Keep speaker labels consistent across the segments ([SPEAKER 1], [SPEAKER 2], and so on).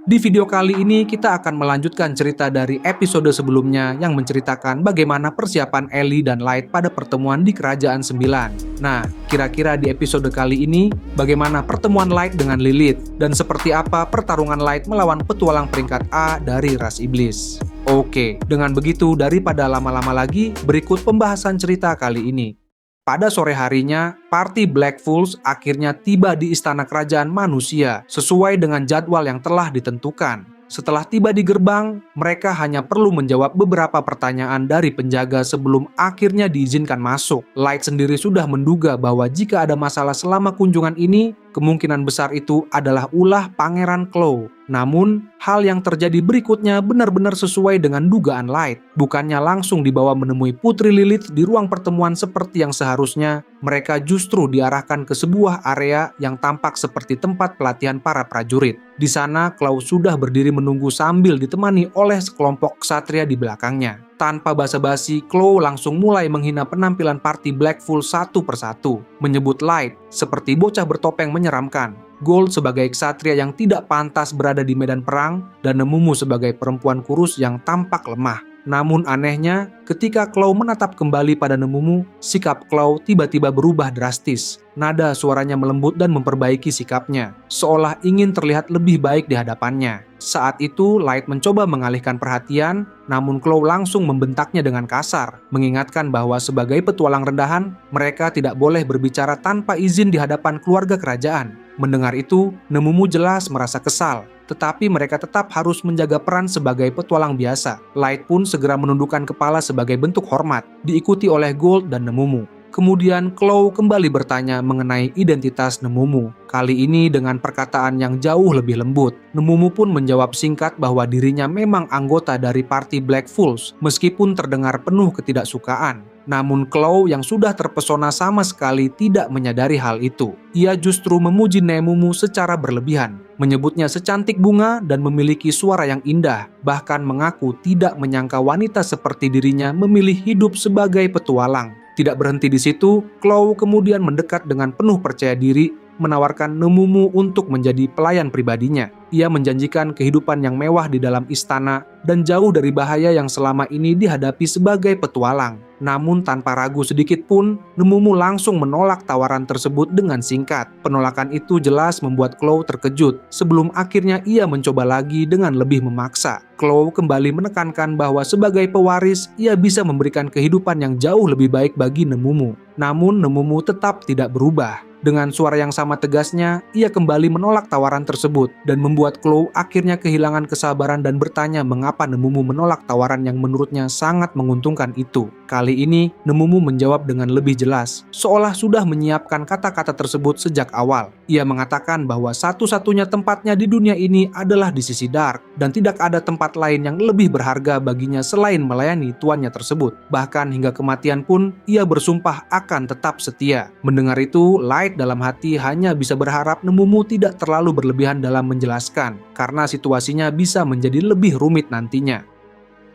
[SPEAKER 1] Di video kali ini kita akan melanjutkan cerita dari episode sebelumnya yang menceritakan bagaimana persiapan Ellie dan Light pada pertemuan di Kerajaan Sembilan. Nah, kira-kira di episode kali ini bagaimana pertemuan Light dengan Lilith dan seperti apa pertarungan Light melawan petualang peringkat A dari ras iblis. Oke, dengan begitu daripada lama-lama lagi, berikut pembahasan cerita kali ini. Pada sore harinya, party Black Fools akhirnya tiba di istana kerajaan manusia sesuai dengan jadwal yang telah ditentukan. Setelah tiba di gerbang, mereka hanya perlu menjawab beberapa pertanyaan dari penjaga sebelum akhirnya diizinkan masuk. Light sendiri sudah menduga bahwa jika ada masalah selama kunjungan ini, kemungkinan besar itu adalah ulah Pangeran Chloe. Namun, hal yang terjadi berikutnya benar-benar sesuai dengan dugaan Light. Bukannya langsung dibawa menemui Putri Lilith di ruang pertemuan seperti yang seharusnya, mereka justru diarahkan ke sebuah area yang tampak seperti tempat pelatihan para prajurit. Di sana, Chloe sudah berdiri menunggu sambil ditemani oleh sekelompok ksatria di belakangnya. Tanpa basa-basi, Chloe langsung mulai menghina penampilan party Black Fool satu persatu, menyebut Light seperti bocah bertopeng menyeramkan, Gold sebagai ksatria yang tidak pantas berada di medan perang, dan Nemumu sebagai perempuan kurus yang tampak lemah. Namun anehnya, ketika Chloe menatap kembali pada Nemumu, sikap Chloe tiba-tiba berubah drastis. Nada suaranya melembut dan memperbaiki sikapnya, seolah ingin terlihat lebih baik di hadapannya. Saat itu, Light mencoba mengalihkan perhatian, namun Chloe langsung membentaknya dengan kasar, mengingatkan bahwa sebagai petualang rendahan, mereka tidak boleh berbicara tanpa izin di hadapan keluarga kerajaan. Mendengar itu, Nemumu jelas merasa kesal, tetapi mereka tetap harus menjaga peran sebagai petualang biasa. Light pun segera menundukkan kepala sebagai bentuk hormat, diikuti oleh Gold dan Nemumu. Kemudian Chloe kembali bertanya mengenai identitas Nemumu, kali ini dengan perkataan yang jauh lebih lembut. Nemumu pun menjawab singkat bahwa dirinya memang anggota dari party Black Fools, meskipun terdengar penuh ketidaksukaan. Namun Chloe yang sudah terpesona sama sekali tidak menyadari hal itu. Ia justru memuji Nemumu secara berlebihan, menyebutnya secantik bunga dan memiliki suara yang indah, bahkan mengaku tidak menyangka wanita seperti dirinya memilih hidup sebagai petualang. Tidak berhenti di situ, Chloe kemudian mendekat dengan penuh percaya diri, menawarkan Nemumu untuk menjadi pelayan pribadinya. Ia menjanjikan kehidupan yang mewah di dalam istana dan jauh dari bahaya yang selama ini dihadapi sebagai petualang. Namun tanpa ragu sedikit pun, Nemumu langsung menolak tawaran tersebut dengan singkat. Penolakan itu jelas membuat Chloe terkejut, sebelum akhirnya ia mencoba lagi dengan lebih memaksa. Chloe kembali menekankan bahwa sebagai pewaris, ia bisa memberikan kehidupan yang jauh lebih baik bagi Nemumu. Namun Nemumu tetap tidak berubah. Dengan suara yang sama tegasnya, ia kembali menolak tawaran tersebut dan membuat Chloe akhirnya kehilangan kesabaran dan bertanya mengapa Nemumu menolak tawaran yang menurutnya sangat menguntungkan itu. Kali ini, Nemumu menjawab dengan lebih jelas, seolah sudah menyiapkan kata-kata tersebut sejak awal. Ia mengatakan bahwa satu-satunya tempatnya di dunia ini adalah di sisi Dark, dan tidak ada tempat lain yang lebih berharga baginya selain melayani tuannya tersebut. Bahkan hingga kematian pun, ia bersumpah akan tetap setia. Mendengar itu, Light dalam hati hanya bisa berharap Nemumu tidak terlalu berlebihan dalam menjelaskan, karena situasinya bisa menjadi lebih rumit nantinya.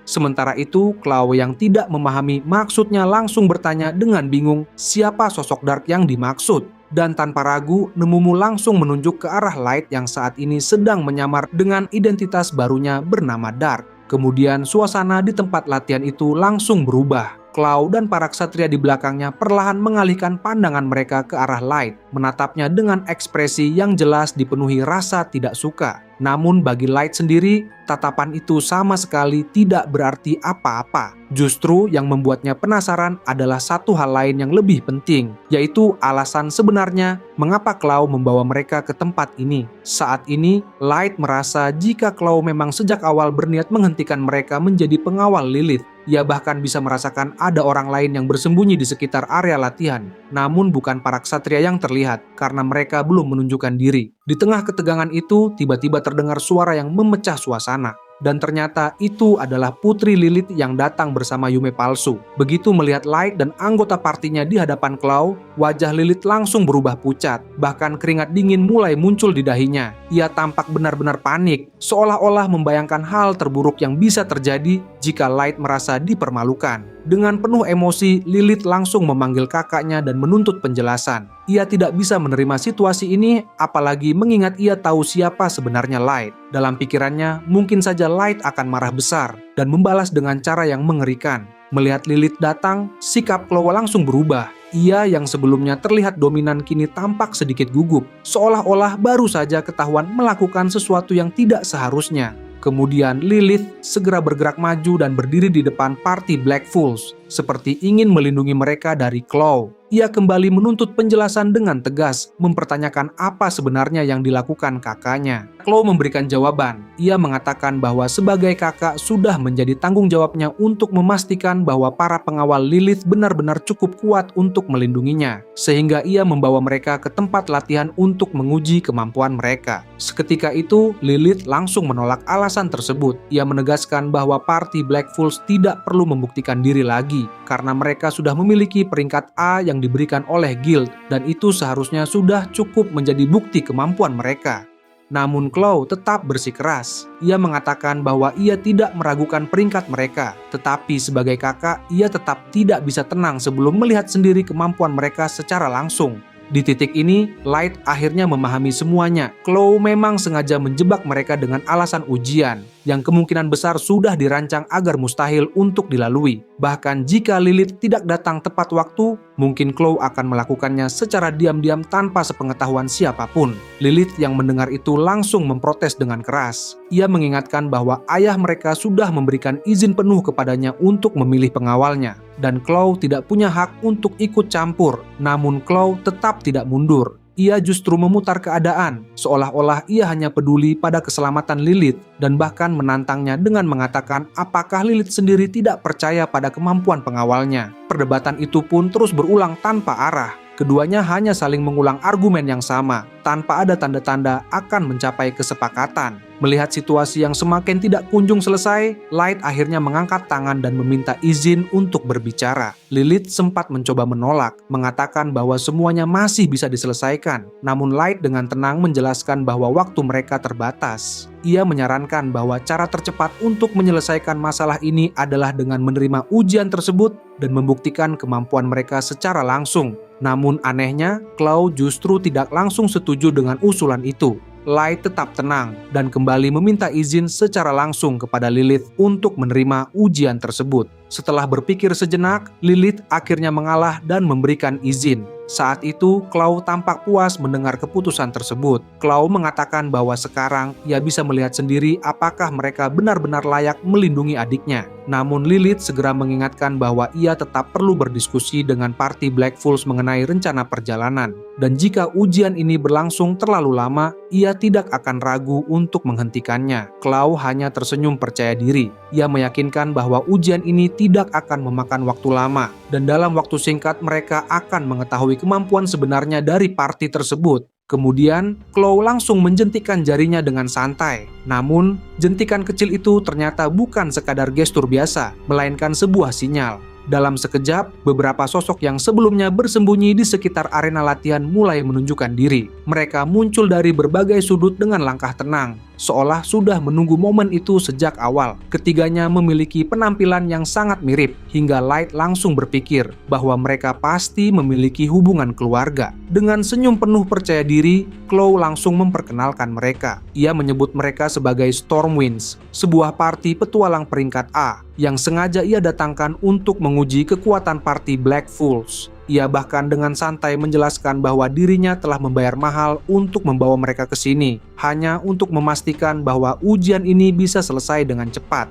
[SPEAKER 1] Sementara itu, Chloe yang tidak memahami maksudnya langsung bertanya dengan bingung siapa sosok Dark yang dimaksud. Dan tanpa ragu, Nemumu langsung menunjuk ke arah Light yang saat ini sedang menyamar dengan identitas barunya bernama Dark. Kemudian suasana di tempat latihan itu langsung berubah. Chloe dan para ksatria di belakangnya perlahan mengalihkan pandangan mereka ke arah Light, menatapnya dengan ekspresi yang jelas dipenuhi rasa tidak suka. Namun bagi Light sendiri, tatapan itu sama sekali tidak berarti apa-apa. Justru yang membuatnya penasaran adalah satu hal lain yang lebih penting, yaitu alasan sebenarnya mengapa Chloe membawa mereka ke tempat ini. Saat ini, Light merasa jika Chloe memang sejak awal berniat menghentikan mereka menjadi pengawal Lilith. Ia bahkan bisa merasakan ada orang lain yang bersembunyi di sekitar area latihan, namun bukan para ksatria yang terlihat karena mereka belum menunjukkan diri. Di tengah ketegangan itu, tiba-tiba terdengar suara yang memecah suasana. Dan ternyata itu adalah Putri Lilith yang datang bersama Yume palsu. Begitu melihat Light dan anggota partinya di hadapan Chloe, wajah Lilith langsung berubah pucat. Bahkan keringat dingin mulai muncul di dahinya. Ia tampak benar-benar panik, seolah-olah membayangkan hal terburuk yang bisa terjadi jika Light merasa dipermalukan. Dengan penuh emosi, Lilith langsung memanggil kakaknya dan menuntut penjelasan. Ia tidak bisa menerima situasi ini, apalagi mengingat ia tahu siapa sebenarnya Light. Dalam pikirannya, mungkin saja Light akan marah besar dan membalas dengan cara yang mengerikan. Melihat Lilith datang, sikap Chloe langsung berubah. Ia yang sebelumnya terlihat dominan kini tampak sedikit gugup, seolah-olah baru saja ketahuan melakukan sesuatu yang tidak seharusnya. Kemudian Lilith segera bergerak maju dan berdiri di depan party Black Fools, seperti ingin melindungi mereka dari Chloe. Ia kembali menuntut penjelasan dengan tegas, mempertanyakan apa sebenarnya yang dilakukan kakaknya. Chloe memberikan jawaban. Ia mengatakan bahwa sebagai kakak sudah menjadi tanggung jawabnya untuk memastikan bahwa para pengawal Lilith benar-benar cukup kuat untuk melindunginya, sehingga ia membawa mereka ke tempat latihan untuk menguji kemampuan mereka. Seketika itu, Lilith langsung menolak alasan tersebut. Ia menegaskan bahwa party Black Fools tidak perlu membuktikan diri lagi, karena mereka sudah memiliki peringkat A yang diberikan oleh guild, dan itu seharusnya sudah cukup menjadi bukti kemampuan mereka. Namun Chloe tetap bersikeras. Ia mengatakan bahwa ia tidak meragukan peringkat mereka, tetapi sebagai kakak, ia tetap tidak bisa tenang sebelum melihat sendiri kemampuan mereka secara langsung. Di titik ini, Light akhirnya memahami semuanya. Chloe memang sengaja menjebak mereka dengan alasan ujian, yang kemungkinan besar sudah dirancang agar mustahil untuk dilalui. Bahkan jika Lilith tidak datang tepat waktu, mungkin Chloe akan melakukannya secara diam-diam tanpa sepengetahuan siapapun. Lilith yang mendengar itu langsung memprotes dengan keras. Ia mengingatkan bahwa ayah mereka sudah memberikan izin penuh kepadanya untuk memilih pengawalnya, dan Chloe tidak punya hak untuk ikut campur. Namun Chloe tetap tidak mundur. Ia justru memutar keadaan, seolah-olah ia hanya peduli pada keselamatan Lilith, dan bahkan menantangnya dengan mengatakan apakah Lilith sendiri tidak percaya pada kemampuan pengawalnya. Perdebatan itu pun terus berulang tanpa arah. Keduanya hanya saling mengulang argumen yang sama, tanpa ada tanda-tanda akan mencapai kesepakatan. Melihat situasi yang semakin tidak kunjung selesai, Light akhirnya mengangkat tangan dan meminta izin untuk berbicara. Lilith sempat mencoba menolak, mengatakan bahwa semuanya masih bisa diselesaikan. Namun Light dengan tenang menjelaskan bahwa waktu mereka terbatas. Ia menyarankan bahwa cara tercepat untuk menyelesaikan masalah ini adalah dengan menerima ujian tersebut dan membuktikan kemampuan mereka secara langsung. Namun anehnya, Chloe justru tidak langsung setuju dengan usulan itu. Light tetap tenang dan kembali meminta izin secara langsung kepada Lilith untuk menerima ujian tersebut. Setelah berpikir sejenak, Lilith akhirnya mengalah dan memberikan izin. Saat itu, Chloe tampak puas mendengar keputusan tersebut. Chloe mengatakan bahwa sekarang ia bisa melihat sendiri apakah mereka benar-benar layak melindungi adiknya. Namun Lilith segera mengingatkan bahwa ia tetap perlu berdiskusi dengan party Black Fools mengenai rencana perjalanan. Dan jika ujian ini berlangsung terlalu lama, ia tidak akan ragu untuk menghentikannya. Chloe hanya tersenyum percaya diri. Ia meyakinkan bahwa ujian ini tidak akan memakan waktu lama, dan dalam waktu singkat mereka akan mengetahui kemampuan sebenarnya dari party tersebut. Kemudian, Chloe langsung menjentikkan jarinya dengan santai. Namun, jentikan kecil itu ternyata bukan sekadar gestur biasa, melainkan sebuah sinyal. Dalam sekejap, beberapa sosok yang sebelumnya bersembunyi di sekitar arena latihan mulai menunjukkan diri. Mereka muncul dari berbagai sudut dengan langkah tenang, seolah sudah menunggu momen itu sejak awal. Ketiganya memiliki penampilan yang sangat mirip, hingga Light langsung berpikir bahwa mereka pasti memiliki hubungan keluarga. Dengan senyum penuh percaya diri, Chloe langsung memperkenalkan mereka. Ia menyebut mereka sebagai Stormwinds, sebuah party petualang peringkat A, yang sengaja ia datangkan untuk menguji kekuatan party Black Fools. Ia bahkan dengan santai menjelaskan bahwa dirinya telah membayar mahal untuk membawa mereka ke sini, hanya untuk memastikan bahwa ujian ini bisa selesai dengan cepat.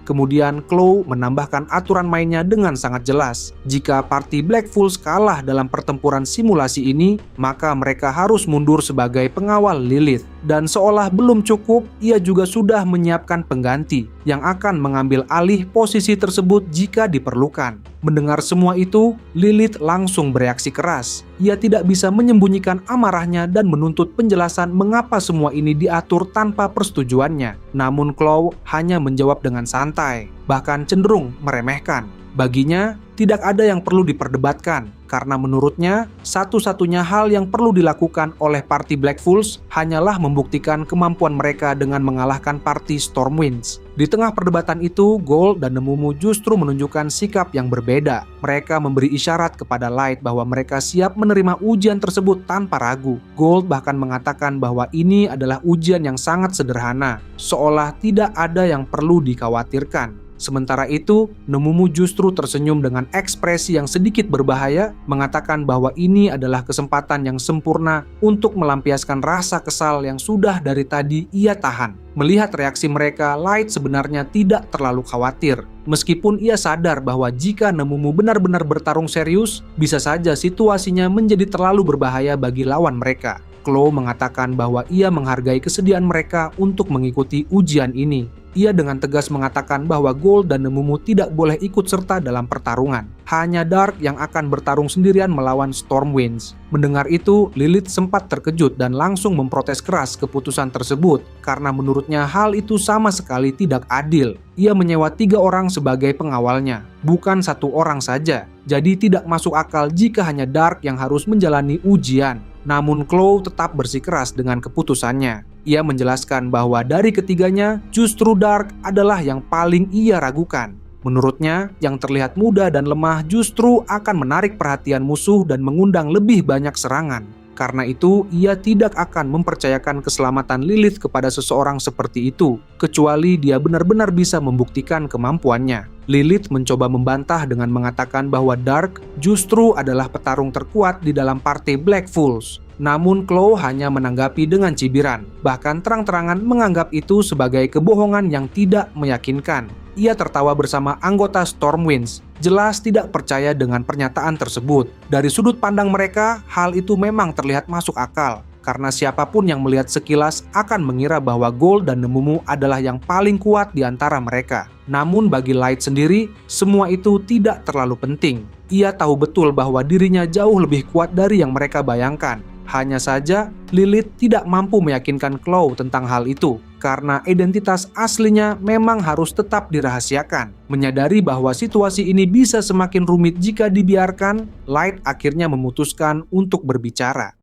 [SPEAKER 1] Kemudian Chloe menambahkan aturan mainnya dengan sangat jelas. Jika party Black Fools kalah dalam pertempuran simulasi ini, maka mereka harus mundur sebagai pengawal Lilith. Dan seolah belum cukup, ia juga sudah menyiapkan pengganti yang akan mengambil alih posisi tersebut jika diperlukan. Mendengar semua itu, Lilith langsung bereaksi keras. Ia tidak bisa menyembunyikan amarahnya dan menuntut penjelasan mengapa semua ini diatur tanpa persetujuannya. Namun Chloe hanya menjawab dengan santai, bahkan cenderung meremehkan. Baginya, tidak ada yang perlu diperdebatkan. karena menurutnya satu-satunya hal yang perlu dilakukan oleh parti Black Fools hanyalah membuktikan kemampuan mereka dengan mengalahkan parti Stormwinds. Di tengah perdebatan itu, Gold dan Nemumu justru menunjukkan sikap yang berbeda. Mereka memberi isyarat kepada Light bahwa mereka siap menerima ujian tersebut tanpa ragu. Gold bahkan mengatakan bahwa ini adalah ujian yang sangat sederhana, seolah tidak ada yang perlu dikhawatirkan. Sementara itu, Nemumu justru tersenyum dengan ekspresi yang sedikit berbahaya, mengatakan bahwa ini adalah kesempatan yang sempurna untuk melampiaskan rasa kesal yang sudah dari tadi ia tahan. Melihat reaksi mereka, Light sebenarnya tidak terlalu khawatir. Meskipun ia sadar bahwa jika Nemumu benar-benar bertarung serius, bisa saja situasinya menjadi terlalu berbahaya bagi lawan mereka. Chloe mengatakan bahwa ia menghargai kesediaan mereka untuk mengikuti ujian ini. Ia dengan tegas mengatakan bahwa Gold dan Nemumu tidak boleh ikut serta dalam pertarungan. Hanya Dark yang akan bertarung sendirian melawan Stormwinds. Mendengar itu, Lilith sempat terkejut dan langsung memprotes keras keputusan tersebut karena menurutnya hal itu sama sekali tidak adil. Ia menyewa 3 orang sebagai pengawalnya, bukan 1 orang saja. Jadi tidak masuk akal jika hanya Dark yang harus menjalani ujian. Namun Chloe tetap bersikeras dengan keputusannya. Ia menjelaskan bahwa dari ketiganya, justru Dark adalah yang paling ia ragukan. Menurutnya, yang terlihat muda dan lemah justru akan menarik perhatian musuh dan mengundang lebih banyak serangan. Karena itu, ia tidak akan mempercayakan keselamatan Lilith kepada seseorang seperti itu, kecuali dia benar-benar bisa membuktikan kemampuannya. Lilith mencoba membantah dengan mengatakan bahwa Dark justru adalah petarung terkuat di dalam partai Black Fools. Namun Chloe hanya menanggapi dengan cibiran, bahkan terang-terangan menganggap itu sebagai kebohongan yang tidak meyakinkan. Ia tertawa bersama anggota Stormwinds, jelas tidak percaya dengan pernyataan tersebut. Dari sudut pandang mereka, hal itu memang terlihat masuk akal, karena siapapun yang melihat sekilas akan mengira bahwa Gold dan Nemumu adalah yang paling kuat di antara mereka. Namun bagi Light sendiri, semua itu tidak terlalu penting. Ia tahu betul bahwa dirinya jauh lebih kuat dari yang mereka bayangkan. Hanya saja, Lilith tidak mampu meyakinkan Chloe tentang hal itu, karena identitas aslinya memang harus tetap dirahasiakan. Menyadari bahwa situasi ini bisa semakin rumit jika dibiarkan, Light akhirnya memutuskan untuk berbicara.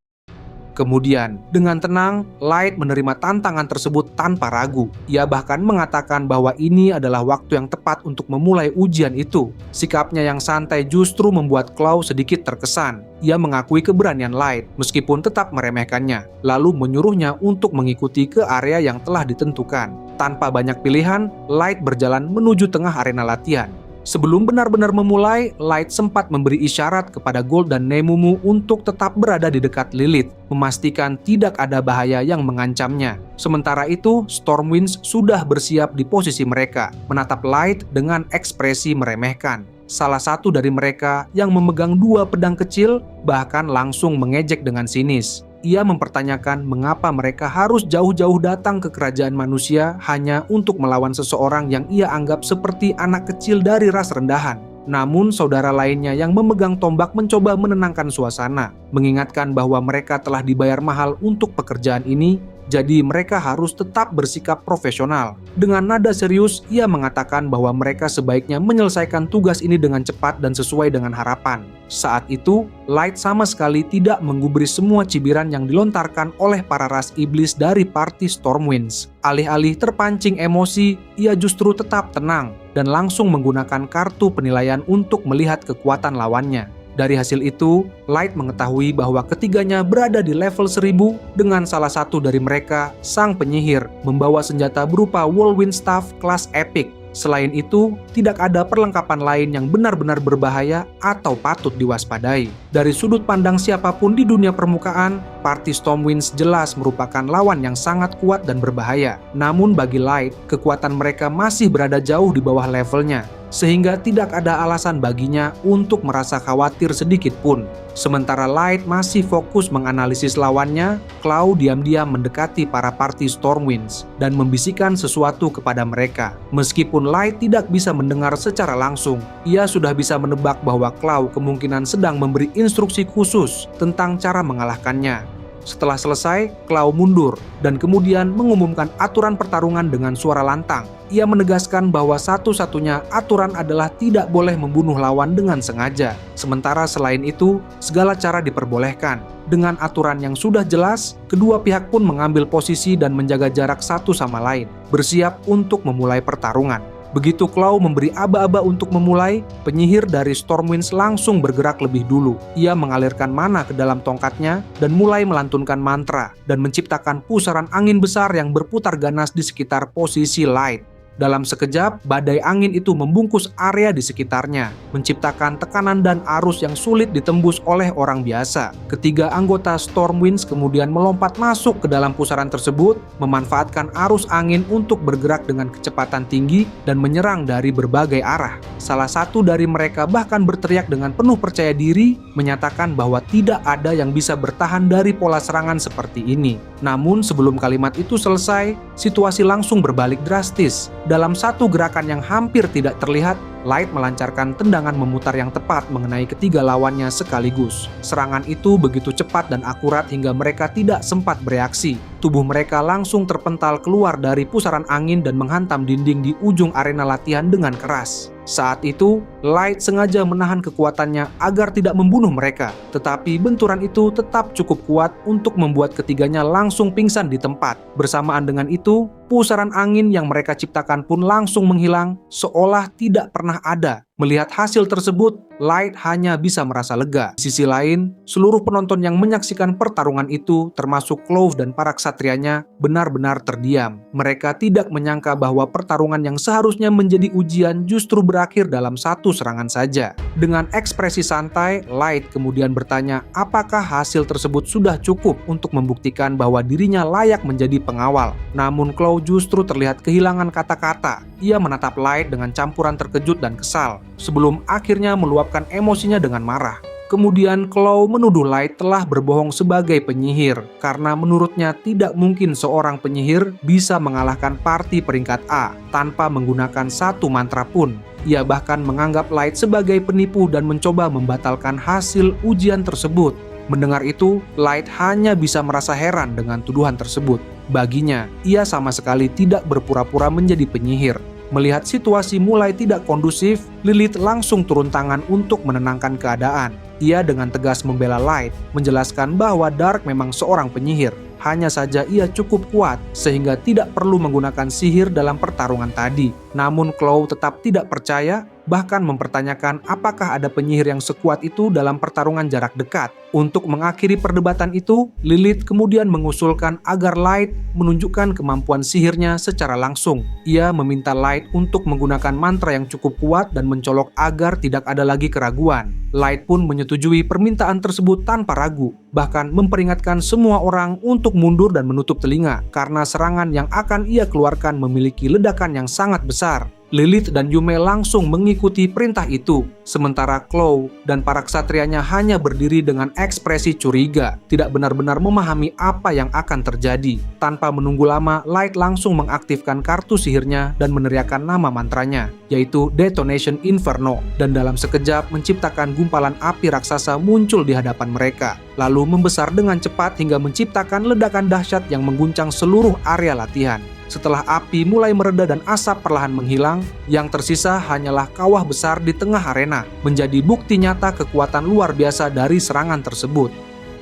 [SPEAKER 1] Kemudian, dengan tenang, Light menerima tantangan tersebut tanpa ragu. Ia bahkan mengatakan bahwa ini adalah waktu yang tepat untuk memulai ujian itu. Sikapnya yang santai justru membuat Chloe sedikit terkesan. Ia mengakui keberanian Light, meskipun tetap meremehkannya, lalu menyuruhnya untuk mengikuti ke area yang telah ditentukan. Tanpa banyak pilihan, Light berjalan menuju tengah arena latihan. Sebelum benar-benar memulai, Light sempat memberi isyarat kepada Gold dan Nemumu untuk tetap berada di dekat Lilith, memastikan tidak ada bahaya yang mengancamnya. Sementara itu, Stormwinds sudah bersiap di posisi mereka, menatap Light dengan ekspresi meremehkan. Salah satu dari mereka yang memegang 2 pedang kecil bahkan langsung mengejek dengan sinis. Ia mempertanyakan mengapa mereka harus jauh-jauh datang ke kerajaan manusia hanya untuk melawan seseorang yang ia anggap seperti anak kecil dari ras rendahan. Namun saudara lainnya yang memegang tombak mencoba menenangkan suasana, mengingatkan bahwa mereka telah dibayar mahal untuk pekerjaan ini, jadi mereka harus tetap bersikap profesional. Dengan nada serius, ia mengatakan bahwa mereka sebaiknya menyelesaikan tugas ini dengan cepat dan sesuai dengan harapan. Saat itu, Light sama sekali tidak menggubris semua cibiran yang dilontarkan oleh para ras iblis dari parti Stormwinds. Alih-alih terpancing emosi, ia justru tetap tenang dan langsung menggunakan kartu penilaian untuk melihat kekuatan lawannya. Dari hasil itu, Light mengetahui bahwa ketiganya berada di level 1000 dengan salah satu dari mereka, sang penyihir, membawa senjata berupa Whirlwind Staff kelas Epic. Selain itu, tidak ada perlengkapan lain yang benar-benar berbahaya atau patut diwaspadai. Dari sudut pandang siapapun di dunia permukaan, parti Stormwinds jelas merupakan lawan yang sangat kuat dan berbahaya. Namun bagi Light, kekuatan mereka masih berada jauh di bawah levelnya, sehingga tidak ada alasan baginya untuk merasa khawatir sedikit pun. Sementara Light masih fokus menganalisis lawannya, Chloe diam-diam mendekati para parti Stormwinds dan membisikkan sesuatu kepada mereka. Meskipun Light tidak bisa mendengar secara langsung, ia sudah bisa menebak bahwa Chloe kemungkinan sedang memberi instruksi khusus tentang cara mengalahkannya. Setelah selesai, Claw mundur dan kemudian mengumumkan aturan pertarungan dengan suara lantang. Ia menegaskan bahwa satu-satunya aturan adalah tidak boleh membunuh lawan dengan sengaja. Sementara selain itu, segala cara diperbolehkan. Dengan aturan yang sudah jelas, kedua pihak pun mengambil posisi dan menjaga jarak satu sama lain, bersiap untuk memulai pertarungan. Begitu Claw memberi aba-aba untuk memulai, penyihir dari Stormwinds langsung bergerak lebih dulu. Ia mengalirkan mana ke dalam tongkatnya dan mulai melantunkan mantra dan menciptakan pusaran angin besar yang berputar ganas di sekitar posisi Light. Dalam sekejap, badai angin itu membungkus area di sekitarnya, menciptakan tekanan dan arus yang sulit ditembus oleh orang biasa. Ketiga anggota Stormwinds kemudian melompat masuk ke dalam pusaran tersebut, memanfaatkan arus angin untuk bergerak dengan kecepatan tinggi dan menyerang dari berbagai arah. Salah satu dari mereka bahkan berteriak dengan penuh percaya diri, menyatakan bahwa tidak ada yang bisa bertahan dari pola serangan seperti ini. Namun sebelum kalimat itu selesai, situasi langsung berbalik drastis. Dalam satu gerakan yang hampir tidak terlihat, Light melancarkan tendangan memutar yang tepat mengenai ketiga lawannya sekaligus. Serangan itu begitu cepat dan akurat hingga mereka tidak sempat bereaksi. Tubuh mereka langsung terpental keluar dari pusaran angin dan menghantam dinding di ujung arena latihan dengan keras. Saat itu, Light sengaja menahan kekuatannya agar tidak membunuh mereka. Tetapi benturan itu tetap cukup kuat untuk membuat ketiganya langsung pingsan di tempat. Bersamaan dengan itu, pusaran angin yang mereka ciptakan pun langsung menghilang, seolah tidak pernah ada. Melihat hasil tersebut, Light hanya bisa merasa lega. Di sisi lain, seluruh penonton yang menyaksikan pertarungan itu, termasuk Claw dan para ksatrianya, benar-benar terdiam. Mereka tidak menyangka bahwa pertarungan yang seharusnya menjadi ujian justru berakhir dalam satu serangan saja. Dengan ekspresi santai, Light kemudian bertanya apakah hasil tersebut sudah cukup untuk membuktikan bahwa dirinya layak menjadi pengawal. Namun Claw justru terlihat kehilangan kata-kata. Ia menatap Light dengan campuran terkejut dan kesal, sebelum akhirnya meluapkan emosinya dengan marah. Kemudian Claw menuduh Light telah berbohong sebagai penyihir, karena menurutnya tidak mungkin seorang penyihir bisa mengalahkan party peringkat A tanpa menggunakan satu mantra pun. Ia bahkan menganggap Light sebagai penipu dan mencoba membatalkan hasil ujian tersebut. Mendengar itu, Light hanya bisa merasa heran dengan tuduhan tersebut. Baginya, ia sama sekali tidak berpura-pura menjadi penyihir. Melihat situasi mulai tidak kondusif, Lilith langsung turun tangan untuk menenangkan keadaan. Ia dengan tegas membela Light, menjelaskan bahwa Dark memang seorang penyihir. Hanya saja ia cukup kuat sehingga tidak perlu menggunakan sihir dalam pertarungan tadi. Namun Claw tetap tidak percaya, bahkan mempertanyakan apakah ada penyihir yang sekuat itu dalam pertarungan jarak dekat. Untuk mengakhiri perdebatan itu, Lilith kemudian mengusulkan agar Light menunjukkan kemampuan sihirnya secara langsung. Ia meminta Light untuk menggunakan mantra yang cukup kuat dan mencolok agar tidak ada lagi keraguan. Light pun menyetujui permintaan tersebut tanpa ragu, bahkan memperingatkan semua orang untuk mundur dan menutup telinga karena serangan yang akan ia keluarkan memiliki ledakan yang sangat besar. Lilith dan Yume langsung mengikuti perintah itu, sementara Claw dan para ksatrianya hanya berdiri dengan ekspresi curiga, tidak benar-benar memahami apa yang akan terjadi. Tanpa menunggu lama, Light langsung mengaktifkan kartu sihirnya dan meneriakkan nama mantranya, yaitu Detonation Inferno, dan dalam sekejap menciptakan gumpalan api raksasa muncul di hadapan mereka, lalu membesar dengan cepat hingga menciptakan ledakan dahsyat yang mengguncang seluruh area latihan. Setelah api mulai mereda dan asap perlahan menghilang, yang tersisa hanyalah kawah besar di tengah arena, menjadi bukti nyata kekuatan luar biasa dari serangan tersebut.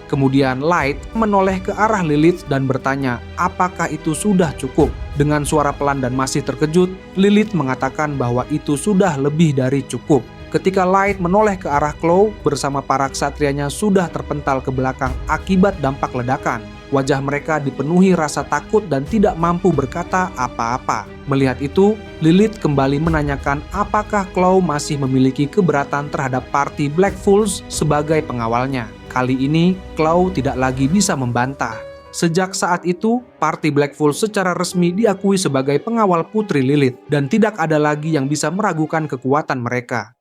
[SPEAKER 1] Kemudian Light menoleh ke arah Lilith dan bertanya, apakah itu sudah cukup? Dengan suara pelan dan masih terkejut, Lilith mengatakan bahwa itu sudah lebih dari cukup. Ketika Light menoleh ke arah Claw, bersama para ksatrianya sudah terpental ke belakang akibat dampak ledakan. Wajah mereka dipenuhi rasa takut dan tidak mampu berkata apa-apa. Melihat itu, Lilith kembali menanyakan apakah Claw masih memiliki keberatan terhadap party Black Fools sebagai pengawalnya. Kali ini, Claw tidak lagi bisa membantah. Sejak saat itu, party Black Fools secara resmi diakui sebagai pengawal putri Lilith dan tidak ada lagi yang bisa meragukan kekuatan mereka.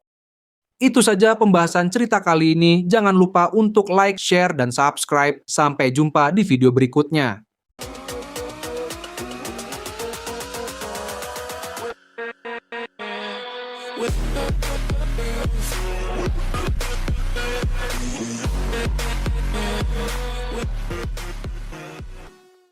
[SPEAKER 1] Itu saja pembahasan cerita kali ini. Jangan lupa untuk like, share, dan subscribe. Sampai jumpa di video berikutnya.